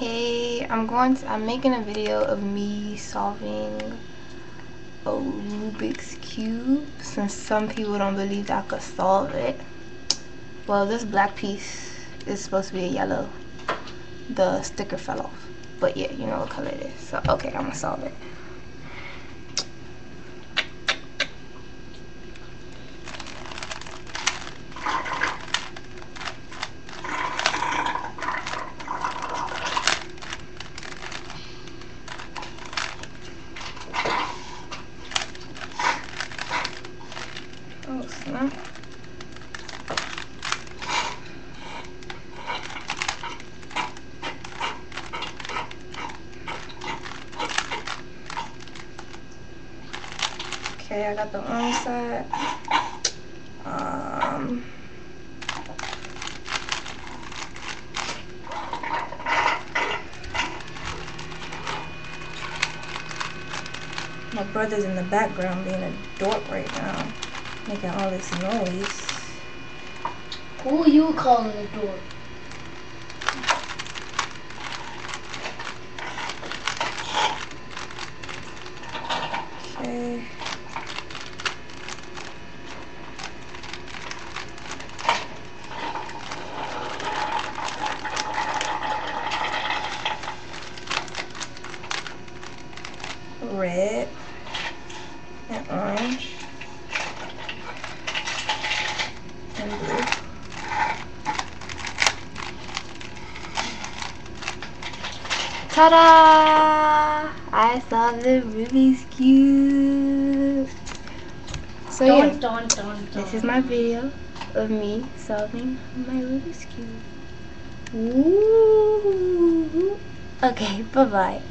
Hey, I'm making a video of me solving a Rubik's Cube since some people don't believe that I could solve it. Well, this black piece is supposed to be a yellow. The sticker fell off. But yeah, you know what color it is. So, okay, I'm gonna solve it. Oh, snap. Okay, I got the orange side. My brother's in the background being a dork right now, making all this noise. Who you calling a dork? Okay. Red and orange and blue. Ta-da! I solved the Rubik's Cube. So yeah, this is my video of me solving my Rubik's Cube. Ooh. Okay, bye-bye.